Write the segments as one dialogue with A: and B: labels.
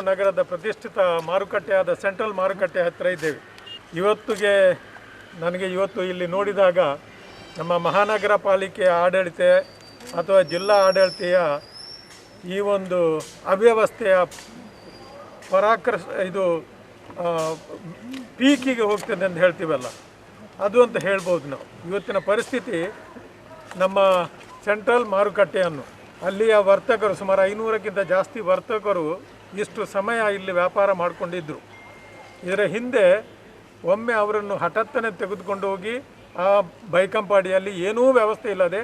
A: ನಗರದ ಪ್ರತಿಷ್ಠಿತ ಮಾರುಕಟ್ಟೆಯಾದ ಸೆಂಟ್ರಲ್ ಮಾರುಕಟ್ಟೆ ಹತ್ತಿರ ಇದ್ದೇವೆ. ಇವತ್ತು ಇಲ್ಲಿ ನೋಡಿದಾಗ ನಮ್ಮ ಮಹಾನಗರ ಪಾಲಿಕೆಯ ಆಡಳಿತ ಅಥವಾ ಜಿಲ್ಲಾ ಆಡಳಿತೆಯ ಈ ಒಂದು ಅವ್ಯವಸ್ಥೆಯ ಪೀಕಿಗೆ ಹೋಗ್ತದೆ ಅಂತ ಹೇಳ್ತೀವಲ್ಲ, ಅದು ಅಂತ ಹೇಳ್ಬೋದು ನಾವು. ಇವತ್ತಿನ ಪರಿಸ್ಥಿತಿ ನಮ್ಮ ಸೆಂಟ್ರಲ್ ಮಾರುಕಟ್ಟೆಯನ್ನು ಅಲ್ಲಿಯ ವರ್ತಕರು ಸುಮಾರು 500ಕ್ಕಿಂತ ಜಾಸ್ತಿ ವರ್ತಕರು ಇಷ್ಟು ಸಮಯ ಇಲ್ಲಿ ವ್ಯಾಪಾರ ಮಾಡಿಕೊಂಡಿದ್ದರು. ಇದರ ಹಿಂದೆ ಒಮ್ಮೆ ಅವರನ್ನು ಹಠಾತ್ತನೆ ತೆಗೆದುಕೊಂಡು ಹೋಗಿ ಆ ಬೈಕಂಪಾಡಿಯಲ್ಲಿ ಏನೂ ವ್ಯವಸ್ಥೆ ಇಲ್ಲದೆ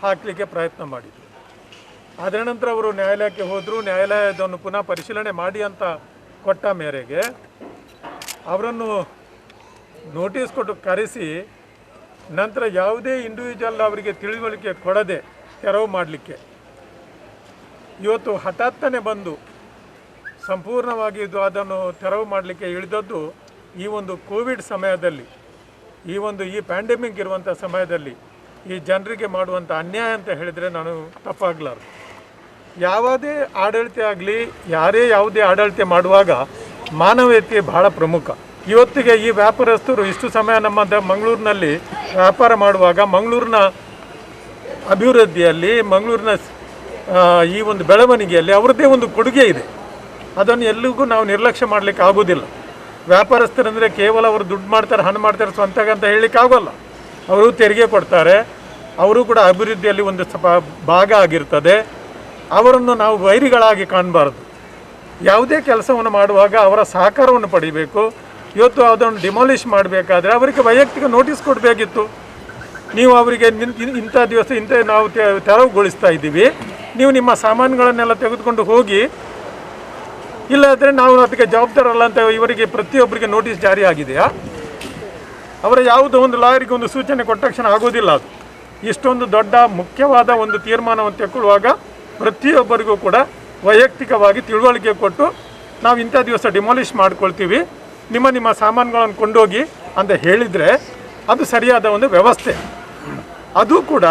A: ಹಾಕಲಿಕ್ಕೆ ಪ್ರಯತ್ನ ಮಾಡಿದರು. ಅದರ ನಂತರ ಅವರು ನ್ಯಾಯಾಲಯಕ್ಕೆ ಹೋದರು. ನ್ಯಾಯಾಲಯದನ್ನು ಪುನಃ ಪರಿಶೀಲನೆ ಮಾಡಿ ಅಂತ ಕೊಟ್ಟ ಮೇರೆಗೆ ಅವರನ್ನು ನೋಟಿಸ್ ಕೊಟ್ಟು ಕರೆಸಿ ನಂತರ ಯಾವುದೇ ಇಂಡಿವಿಜುವಲ್ ಅವರಿಗೆ ತಿಳಿವಳಿಕೆ ಕೊಡದೆ ತೆರವು ಮಾಡಲಿಕ್ಕೆ ಇವತ್ತು ಹಠಾತ್ತನೆ ಬಂದು ಸಂಪೂರ್ಣವಾಗಿ ಅದನ್ನು ತೆರವು ಮಾಡಲಿಕ್ಕೆ ಇಳಿದದ್ದು ಈ ಒಂದು ಕೋವಿಡ್ ಸಮಯದಲ್ಲಿ, ಈ ಪ್ಯಾಂಡಮಿಕ್ ಇರುವಂಥ ಸಮಯದಲ್ಲಿ ಈ ಜನರಿಗೆ ಮಾಡುವಂಥ ಅನ್ಯಾಯ ಅಂತ ಹೇಳಿದರೆ ನಾನು ತಪ್ಪಾಗಲಾರದು. ಯಾವುದೇ ಆಡಳಿತ ಆಗಲಿ, ಯಾವುದೇ ಆಡಳಿತ ಮಾಡುವಾಗ ಮಾನವೀಯತೆ ಬಹಳ ಪ್ರಮುಖ. ಇವತ್ತಿಗೆ ಈ ವ್ಯಾಪಾರಸ್ಥರು ಇಷ್ಟು ಸಮಯ ನಮ್ಮ ಮಂಗಳೂರಿನಲ್ಲಿ ವ್ಯಾಪಾರ ಮಾಡುವಾಗ ಮಂಗಳೂರಿನ ಅಭಿವೃದ್ಧಿಯಲ್ಲಿ, ಮಂಗಳೂರಿನ ಈ ಒಂದು ಬೆಳವಣಿಗೆಯಲ್ಲಿ ಅವರದ್ದೇ ಒಂದು ಕೊಡುಗೆ ಇದೆ. ಅದನ್ನು ಎಲ್ಲಿಗೂ ನಾವು ನಿರ್ಲಕ್ಷ್ಯ ಮಾಡಲಿಕ್ಕೆ ಆಗೋದಿಲ್ಲ. ವ್ಯಾಪಾರಸ್ಥರಂದರೆ ಕೇವಲ ಅವರು ದುಡ್ಡು ಮಾಡ್ತಾರೆ, ಹಣ ಮಾಡ್ತಾರೆ ಸ್ವಂತಕ್ಕೆ ಅಂತ ಹೇಳಲಿಕ್ಕೆ ಆಗೋಲ್ಲ. ಅವರು ತೆರಿಗೆ ಕೊಡ್ತಾರೆ, ಅವರು ಕೂಡ ಅಭಿವೃದ್ಧಿಯಲ್ಲಿ ಒಂದು ಭಾಗ ಆಗಿರ್ತದೆ. ಅವರನ್ನು ನಾವು ವೈರಿಗಳಾಗಿ ಕಾಣಬಾರ್ದು. ಯಾವುದೇ ಕೆಲಸವನ್ನು ಮಾಡುವಾಗ ಅವರ ಸಹಕಾರವನ್ನು ಪಡಿಬೇಕು. ಇವತ್ತು ಅದನ್ನು ಡಿಮಾಲಿಷ್ ಮಾಡಬೇಕಾದ್ರೆ ಅವರಿಗೆ ವೈಯಕ್ತಿಕ ನೋಟಿಸ್ ಕೊಡಬೇಕಿತ್ತು. ನೀವು ಅವರಿಗೆ ಇಂಥ ದಿವಸ ನಾವು ತೆರವುಗೊಳಿಸ್ತಾ ಇದ್ದೀವಿ, ನೀವು ನಿಮ್ಮ ಸಾಮಾನುಗಳನ್ನೆಲ್ಲ ತೆಗೆದುಕೊಂಡು ಹೋಗಿ, ಇಲ್ಲಾದರೆ ನಾವು ಅದಕ್ಕೆ ಜವಾಬ್ದಾರಲ್ಲ ಅಂತ ಇವರಿಗೆ ಪ್ರತಿಯೊಬ್ಬರಿಗೆ ನೋಟಿಸ್ ಜಾರಿ ಆಗಿದೆಯಾ? ಅವರ ಯಾವುದೋ ಒಂದು ಲಾಯರಿಗೆ ಒಂದು ಸೂಚನೆ ಕೊಟ್ಟ ತಕ್ಷಣ ಆಗೋದಿಲ್ಲ. ಅದು ಇಷ್ಟೊಂದು ದೊಡ್ಡ ಮುಖ್ಯವಾದ ಒಂದು ತೀರ್ಮಾನವನ್ನು ತೆಗೊಳ್ಳುವಾಗ ಪ್ರತಿಯೊಬ್ಬರಿಗೂ ಕೂಡ ವೈಯಕ್ತಿಕವಾಗಿ ತಿಳುವಳಿಕೆ ಕೊಟ್ಟು ನಾವು ಇಂಥ ದಿವಸ ಡಿಮಾಲಿಷ್ ಮಾಡ್ಕೊಳ್ತೀವಿ, ನಿಮ್ಮ ಸಾಮಾನುಗಳನ್ನು ಕೊಂಡೋಗಿ ಅಂತ ಹೇಳಿದರೆ ಅದು ಸರಿಯಾದ ಒಂದು ವ್ಯವಸ್ಥೆ. ಅದು ಕೂಡ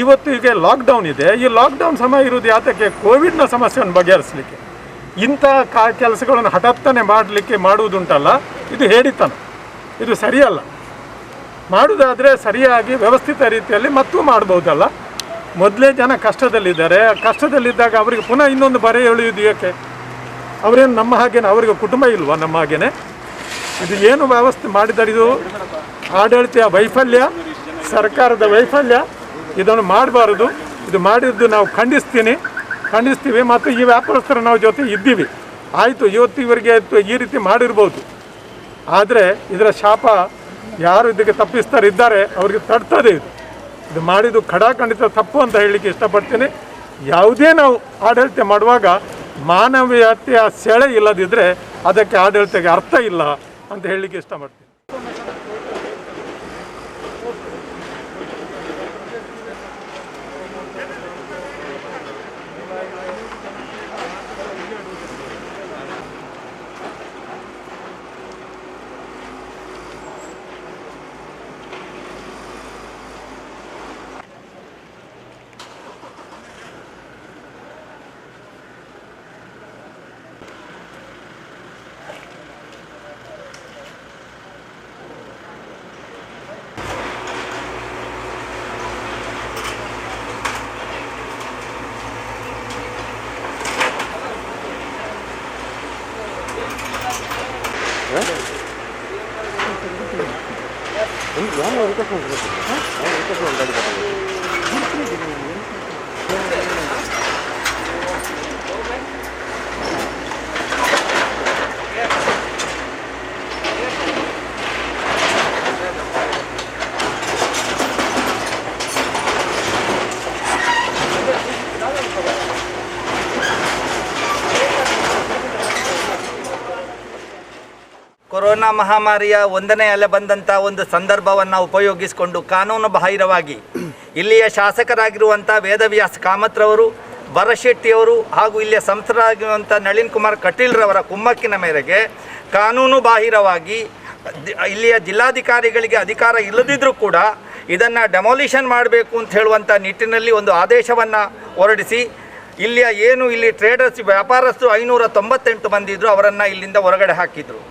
A: ಇವತ್ತು ಈಗ ಲಾಕ್ಡೌನ್ ಇದೆ. ಈ ಲಾಕ್ಡೌನ್ ಸಮಯ ಇರೋದು ಯಾತಕ್ಕೆ? ಕೋವಿಡ್ನ ಸಮಸ್ಯೆಯನ್ನು ಬಗೆಹರಿಸಲಿಕ್ಕೆ. ಇಂಥ ಕೆಲಸಗಳನ್ನು ಹಠಾತ್ತನೆ ಮಾಡುವುದುಂಟಲ್ಲ, ಇದು ಹೇಡಿತನ, ಇದು ಸರಿಯಲ್ಲ. ಮಾಡುವುದಾದರೆ ಸರಿಯಾಗಿ ವ್ಯವಸ್ಥಿತ ರೀತಿಯಲ್ಲಿ ಮತ್ತೂ ಮಾಡ್ಬೋದಲ್ಲ. ಮೊದಲೇ ಜನ ಕಷ್ಟದಲ್ಲಿದ್ದಾಗ ಅವರಿಗೆ ಪುನಃ ಇನ್ನೊಂದು ಬರೆ ಎಳೆಯುವುದು ಏಕೆ? ಅವರೇನು ನಮ್ಮ ಹಾಗೇನೆ, ಅವರಿಗೆ ಕುಟುಂಬ ಇಲ್ವಾ ನಮ್ಮ ಹಾಗೇನೆ? ಇದು ಏನು ವ್ಯವಸ್ಥೆ ಮಾಡಿದ್ದಾರೆ? ಇದು ಆಡಳಿತ ವೈಫಲ್ಯ, ಸರ್ಕಾರದ ವೈಫಲ್ಯ. ಇದನ್ನು ಮಾಡಬಾರದು. ಇದು ಮಾಡಿದ್ದು ನಾವು ಖಂಡಿಸ್ತೀವಿ. ಮತ್ತು ಈ ವ್ಯಾಪಾರಸ್ಥರು ನಾವು ಜೊತೆ ಇದ್ದೀವಿ. ಆಯಿತು, ಇವತ್ತು ಇವರಿಗೆ ಈ ರೀತಿ ಮಾಡಿರ್ಬೋದು, ಆದರೆ ಇದರ ಶಾಪ ಯಾರು ಇದಕ್ಕೆ ತಪ್ಪಿಸ್ತಾರಿದ್ದಾರೆ ಅವರಿಗೆ ತಡ್ತದೆ. ಇದು ಮಾಡಿದ್ದು ಖಡಾಖಂಡಿತ ತಪ್ಪು ಅಂತ ಹೇಳಲಿಕ್ಕೆ ಇಷ್ಟಪಡ್ತೀನಿ. ಯಾವುದೇ ನಾವು ಆಡಳಿತ ಮಾಡುವಾಗ ಮಾನವೀಯತೆಯ ಸೆಳೆ ಇಲ್ಲದಿದ್ದರೆ ಅದಕ್ಕೆ ಆಡಳಿತಕ್ಕೆ ಅರ್ಥ ಇಲ್ಲ ಅಂತ ಹೇಳಲಿಕ್ಕೆ ಇಷ್ಟಪಡ್ತೀನಿ.
B: ಕೊರೋನಾ ಮಹಾಮಾರಿಯ 1ನೇ ಅಲೆ ಬಂದಂಥ ಒಂದು ಸಂದರ್ಭವನ್ನು ಉಪಯೋಗಿಸಿಕೊಂಡು ಕಾನೂನು ಬಾಹಿರವಾಗಿ ಇಲ್ಲಿಯ ಶಾಸಕರಾಗಿರುವಂಥ ವೇದವ್ಯಾಸ ಕಾಮತ್ರವರು, ಬರಶೆಟ್ಟಿಯವರು ಹಾಗೂ ಇಲ್ಲಿಯ ಸಂಸದರಾಗಿರುವಂಥ ನಳಿನ್ ಕುಮಾರ್ ಕಟೀಲ್ರವರ ಕುಮ್ಮಕ್ಕಿನ ಮೇರೆಗೆ ಕಾನೂನು ಬಾಹಿರವಾಗಿ ಇಲ್ಲಿಯ ಜಿಲ್ಲಾಧಿಕಾರಿಗಳಿಗೆ ಅಧಿಕಾರ ಇಲ್ಲದಿದ್ದರೂ ಕೂಡ ಇದನ್ನು ಡೆಮಾಲಿಷನ್ ಮಾಡಬೇಕು ಅಂತ ಹೇಳುವಂಥ ನಿಟ್ಟಿನಲ್ಲಿ ಒಂದು ಆದೇಶವನ್ನು ಹೊರಡಿಸಿ ಇಲ್ಲಿಯ ಏನು ಇಲ್ಲಿ ಟ್ರೇಡರ್ಸ್ ವ್ಯಾಪಾರಸ್ಥರು 598 ಮಂದಿ ಇದ್ದರು, ಅವರನ್ನು ಇಲ್ಲಿಂದ ಹೊರಗಡೆ ಹಾಕಿದರು.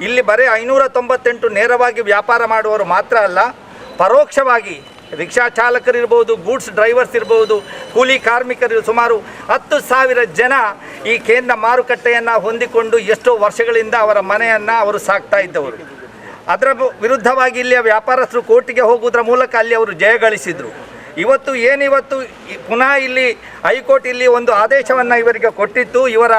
B: ಇಲ್ಲಿ ಬರೀ 598 ನೇರವಾಗಿ ವ್ಯಾಪಾರ ಮಾಡುವವರು ಮಾತ್ರ ಅಲ್ಲ, ಪರೋಕ್ಷವಾಗಿ ರಿಕ್ಷಾ ಚಾಲಕರಿರ್ಬೋದು, ಗೂಡ್ಸ್ ಡ್ರೈವರ್ಸ್ ಇರ್ಬೋದು, ಕೂಲಿ ಕಾರ್ಮಿಕರು ಸುಮಾರು 10,000 ಜನ ಈ ಕೇಂದ್ರ ಮಾರುಕಟ್ಟೆಯನ್ನು ಹೊಂದಿಕೊಂಡು ಎಷ್ಟೋ ವರ್ಷಗಳಿಂದ ಅವರ ಮನೆಯನ್ನು ಅವರು ಸಾಕ್ತಾ ಇದ್ದವರು. ಅದರ ವಿರುದ್ಧವಾಗಿ ಇಲ್ಲಿಯ ವ್ಯಾಪಾರಸ್ಥರು ಕೋರ್ಟಿಗೆ ಹೋಗುವುದರ ಮೂಲಕ ಅಲ್ಲಿ ಅವರು ಜಯಗಳಿಸಿದರು. ಇವತ್ತು ಪುನಃ ಇಲ್ಲಿ ಹೈಕೋರ್ಟ್ ಇಲ್ಲಿ ಒಂದು ಆದೇಶವನ್ನು ಇವರಿಗೆ ಕೊಟ್ಟಿತ್ತು. ಇವರ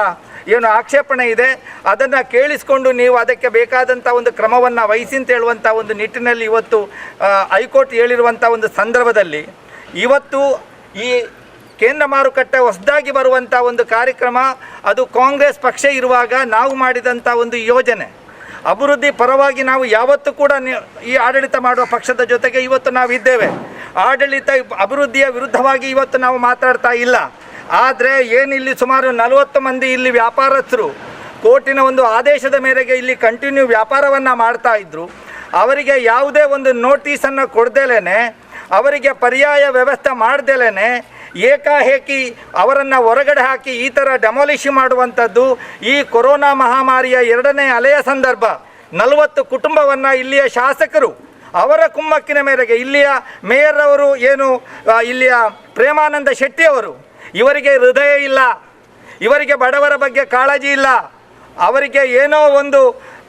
B: ಏನು ಆಕ್ಷೇಪಣೆ ಇದೆ ಅದನ್ನು ಕೇಳಿಸಿಕೊಂಡು ನೀವು ಅದಕ್ಕೆ ಬೇಕಾದಂಥ ಒಂದು ಕ್ರಮವನ್ನು ವಹಿಸಿ ಅಂತ ಹೇಳುವಂಥ ಒಂದು ನಿಟ್ಟಿನಲ್ಲಿ ಇವತ್ತು ಹೈಕೋರ್ಟ್ ಹೇಳಿರುವಂಥ ಒಂದು ಸಂದರ್ಭದಲ್ಲಿ ಇವತ್ತು ಈ ಕೇಂದ್ರ ಮಾರುಕಟ್ಟೆ ಹೊಸದಾಗಿ ಬರುವಂಥ ಒಂದು ಕಾರ್ಯಕ್ರಮ, ಅದು ಕಾಂಗ್ರೆಸ್ ಪಕ್ಷ ಇರುವಾಗ ನಾವು ಮಾಡಿದಂಥ ಒಂದು ಯೋಜನೆ. ಅಭಿವೃದ್ಧಿ ಪರವಾಗಿ ನಾವು ಯಾವತ್ತೂ ಕೂಡ ಈ ಆಡಳಿತ ಮಾಡುವ ಪಕ್ಷದ ಜೊತೆಗೆ ಇವತ್ತು ನಾವು ಇದ್ದೇವೆ. ಅಭಿವೃದ್ಧಿಯ ವಿರುದ್ಧವಾಗಿ ಇವತ್ತು ನಾವು ಮಾತಾಡ್ತಾ ಇಲ್ಲ. ಆದರೆ ಏನಿಲ್ಲಿ ಸುಮಾರು 40 ಮಂದಿ ಇಲ್ಲಿ ವ್ಯಾಪಾರಸ್ಥರು ಕೋರ್ಟಿನ ಒಂದು ಆದೇಶದ ಮೇರೆಗೆ ಇಲ್ಲಿ ಕಂಟಿನ್ಯೂ ವ್ಯಾಪಾರವನ್ನು ಮಾಡ್ತಾ ಇದ್ದರು. ಅವರಿಗೆ ಯಾವುದೇ ಒಂದು ನೋಟಿಸನ್ನು ಕೊಡ್ದೇಲೇ, ಅವರಿಗೆ ಪರ್ಯಾಯ ವ್ಯವಸ್ಥೆ ಮಾಡ್ದೇಲೇ ಏಕಾಏಕಿ ಅವರನ್ನು ಹೊರಗಡೆ ಹಾಕಿ ಈ ಥರ ಡೆಮಾಲಿಷ್ ಮಾಡುವಂಥದ್ದು ಈ ಕೊರೋನಾ ಮಹಾಮಾರಿಯ 2ನೇ ಅಲೆಯ ಸಂದರ್ಭ 40 ಕುಟುಂಬವನ್ನು ಇಲ್ಲಿಯ ಶಾಸಕರು ಅವರ ಕುಮ್ಮಕ್ಕಿನ ಮೇರೆಗೆ ಇಲ್ಲಿಯ ಮೇಯರ್ ಅವರು ಏನು ಇಲ್ಲಿಯ ಪ್ರೇಮಾನಂದ ಶೆಟ್ಟಿಯವರು, ಇವರಿಗೆ ಹೃದಯ ಇಲ್ಲ, ಇವರಿಗೆ ಬಡವರ ಬಗ್ಗೆ ಕಾಳಜಿ ಇಲ್ಲ, ಅವರಿಗೆ ಏನೋ ಒಂದು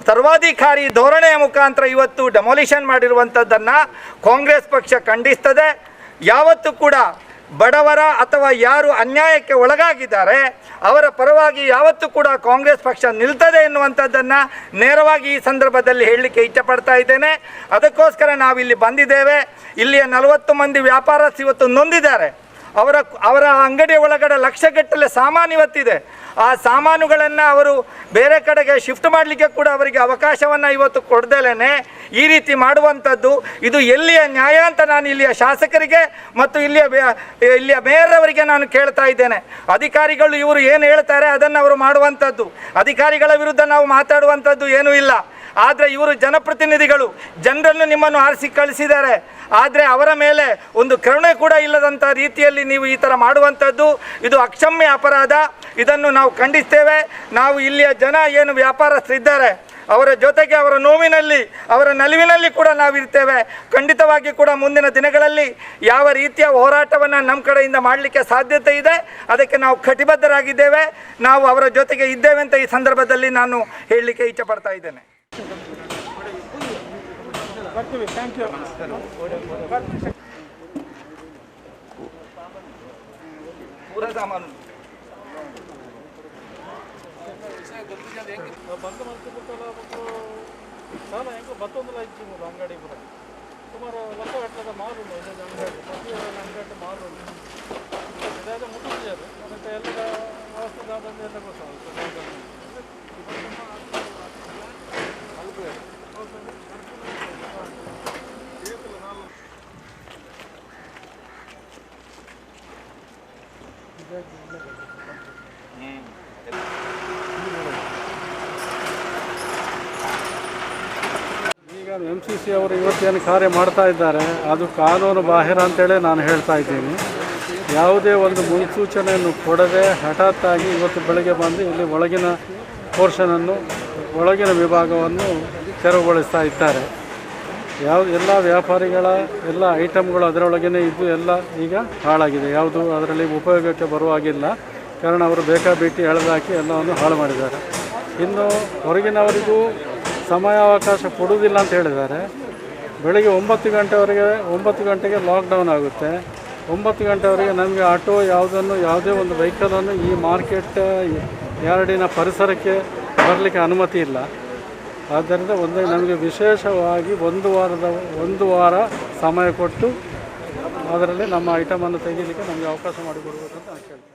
B: ಸರ್ವಾಧಿಕಾರಿ ಧೋರಣೆಯ ಮುಖಾಂತರ ಇವತ್ತು ಡೆಮಾಲಿಷನ್ ಮಾಡಿರುವಂಥದ್ದನ್ನು ಕಾಂಗ್ರೆಸ್ ಪಕ್ಷ ಖಂಡಿಸ್ತದೆ. ಯಾವತ್ತೂ ಕೂಡ ಬಡವರ ಅಥವಾ ಯಾರು ಅನ್ಯಾಯಕ್ಕೆ ಒಳಗಾಗಿದ್ದಾರೆ ಅವರ ಪರವಾಗಿ ಯಾವತ್ತೂ ಕೂಡ ಕಾಂಗ್ರೆಸ್ ಪಕ್ಷ ನಿಲ್ತದೆ ಎನ್ನುವಂಥದ್ದನ್ನು ನೇರವಾಗಿ ಈ ಸಂದರ್ಭದಲ್ಲಿ ಹೇಳಲಿಕ್ಕೆ ಇಷ್ಟಪಡ್ತಾ ಇದ್ದೇನೆ. ಅದಕ್ಕೋಸ್ಕರ ನಾವಿಲ್ಲಿ ಬಂದಿದ್ದೇವೆ. ಇಲ್ಲಿಯ 40 ಮಂದಿ ವ್ಯಾಪಾರಸ್ಥರು ಇವತ್ತು ನೊಂದಿದ್ದಾರೆ. ಅವರ ಅಂಗಡಿ ಒಳಗಡೆ ಲಕ್ಷಗಟ್ಟಲೆ ಸಾಮಾನು ಇವತ್ತಿದೆ. ಆ ಸಾಮಾನುಗಳನ್ನು ಅವರು ಬೇರೆ ಕಡೆಗೆ ಶಿಫ್ಟ್ ಮಾಡಲಿಕ್ಕೆ ಕೂಡ ಅವರಿಗೆ ಅವಕಾಶವನ್ನು ಇವತ್ತು ಕೊಡ್ದೇಲೇ ಈ ರೀತಿ ಮಾಡುವಂಥದ್ದು ಇದು ಎಲ್ಲಿಯ ನ್ಯಾಯ ಅಂತ ನಾನು ಇಲ್ಲಿಯ ಶಾಸಕರಿಗೆ ಮತ್ತು ಇಲ್ಲಿಯ ಮೇಯರ್ ಅವರಿಗೆ ನಾನು ಕೇಳ್ತಾ ಇದ್ದೇನೆ. ಅಧಿಕಾರಿಗಳು ಇವರು ಏನು ಹೇಳ್ತಾರೆ ಅದನ್ನು ಅವರು ಮಾಡುವಂಥದ್ದು, ಅಧಿಕಾರಿಗಳ ವಿರುದ್ಧ ನಾವು ಮಾತಾಡುವಂಥದ್ದು ಏನೂ ಇಲ್ಲ. ಆದರೆ ಇವರು ಜನಪ್ರತಿನಿಧಿಗಳು, ಜನರನ್ನು ನಿಮ್ಮನ್ನು ಆರಿಸಿ ಕಳಿಸಿದ್ದಾರೆ. ಆದರೆ ಅವರ ಮೇಲೆ ಒಂದು ಕರುಣೆ ಕೂಡ ಇಲ್ಲದಂಥ ರೀತಿಯಲ್ಲಿ ನೀವು ಈ ಥರ ಮಾಡುವಂಥದ್ದು ಇದು ಅಕ್ಷಮ್ಯ ಅಪರಾಧ. ಇದನ್ನು ನಾವು ಖಂಡಿಸ್ತೇವೆ. ನಾವು ಇಲ್ಲಿಯ ಜನ ಏನು ವ್ಯಾಪಾರಸ್ಥರಿದ್ದಾರೆ ಅವರ ಜೊತೆಗೆ ಅವರ ನೋವಿನಲ್ಲಿ ಅವರ ನಲಿವಿನಲ್ಲಿ ಕೂಡ ನಾವಿರ್ತೇವೆ. ಖಂಡಿತವಾಗಿ ಕೂಡ ಮುಂದಿನ ದಿನಗಳಲ್ಲಿ ಯಾವ ರೀತಿಯ ಹೋರಾಟವನ್ನು ನಮ್ಮ ಕಡೆಯಿಂದ ಮಾಡಲಿಕ್ಕೆ ಸಾಧ್ಯತೆ ಇದೆ ಅದಕ್ಕೆ ನಾವು ಕಟಿಬದ್ಧರಾಗಿದ್ದೇವೆ. ನಾವು ಅವರ ಜೊತೆಗೆ ಇದ್ದೇವೆ ಅಂತ ಈ ಸಂದರ್ಭದಲ್ಲಿ ನಾನು ಹೇಳಲಿಕ್ಕೆ ಇಚ್ಛೆಪಡ್ತಾ ಇದ್ದೇನೆ.
A: Thank you.
B: ಪೂರ ಸಾಮಾನು
A: ಬಂದು ಮಲ್ತಿಬಿಟ್ಟಲ್ಲ ಸಾಲ ಹೆಂಗೋ ಮತ್ತೊಂದು ಇಚ್ಚಿಬೋದು ಅಂಗಡಿ ಕೂಡ ಸುಮಾರು ಲಕ್ಷ ಗಟ್ಟದ ಮಾರು ಇನ್ನೊಂದು ಅಂಗಡಿ ಪ್ರತಿ ಅಂಗಡಿ ಮಾರು ಇದಾದ ಮುಟ್ಟಿದೆ ಅದು ಮತ್ತು ಎಲ್ಲ ವ್ಯವಸ್ಥೆ ಬಂದು ಎಲ್ಲ ಗೊತ್ತಾಗುತ್ತೆ. ಈಗ MCC ಅವರು ಇವತ್ತೇನು ಕಾರ್ಯ ಮಾಡ್ತಾ ಇದ್ದಾರೆ ಅದು ಕಾನೂನು ಬಾಹಿರ ಅಂತೇಳಿ ನಾನು ಹೇಳ್ತಾ ಇದ್ದೀನಿ. ಯಾವುದೇ ಒಂದು ಮುನ್ಸೂಚನೆಯನ್ನು ಕೊಡದೆ ಹಠಾತ್ತಾಗಿ ಇವತ್ತು ಬೆಳಗ್ಗೆ ಬಂದು ಇಲ್ಲಿ ಒಳಗಿನ ಪೋರ್ಷನನ್ನು ಒಳಗಿನ ವಿಭಾಗವನ್ನು ತೆರವುಗೊಳಿಸ್ತಾ ಇದ್ದಾರೆ. ಎಲ್ಲ ವ್ಯಾಪಾರಿಗಳ ಎಲ್ಲ ಐಟಮ್ಗಳು ಅದರೊಳಗೇ ಇದ್ದು ಎಲ್ಲ ಈಗ ಹಾಳಾಗಿದೆ. ಯಾವುದು ಅದರಲ್ಲಿ ಉಪಯೋಗಕ್ಕೆ ಬರುವಾಗಿಲ್ಲ. ಕಾರಣ ಅವರು ಬೇಕಾಬಿಟ್ಟಿ ಎಳೆದಾಕಿ ಎಲ್ಲವನ್ನು ಹಾಳು ಮಾಡಿದ್ದಾರೆ. ಇನ್ನು ಹೊರಗಿನವರಿಗೂ ಸಮಯಾವಕಾಶ ಕೊಡುವುದಿಲ್ಲ ಅಂತ ಹೇಳಿದ್ದಾರೆ. ಬೆಳಗ್ಗೆ 9 ಗಂಟೆಗೆ ಲಾಕ್ಡೌನ್ ಆಗುತ್ತೆ. 9 ಗಂಟೆವರೆಗೆ ನಮಗೆ ಆಟೋ ಯಾವುದೇ ಒಂದು ವೆಹಿಕಲನ್ನು ಈ ಮಾರ್ಕೆಟ್ ಯಾರ್ಡಿನ ಪರಿಸರಕ್ಕೆ ಬರಲಿಕ್ಕೆ ಅನುಮತಿ ಇಲ್ಲ. ಆದ್ದರಿಂದ ನಮಗೆ ವಿಶೇಷವಾಗಿ ಒಂದು ವಾರ ಸಮಯ ಕೊಟ್ಟು ಅದರಲ್ಲಿ ನಮ್ಮ ಐಟಮನ್ನು ತೆಗೀಲಿಕ್ಕೆ ನಮಗೆ ಅವಕಾಶ ಮಾಡಿಕೊಡ್ಬೇಕಂತ ನಾನು ಕೇಳ್ತೀನಿ.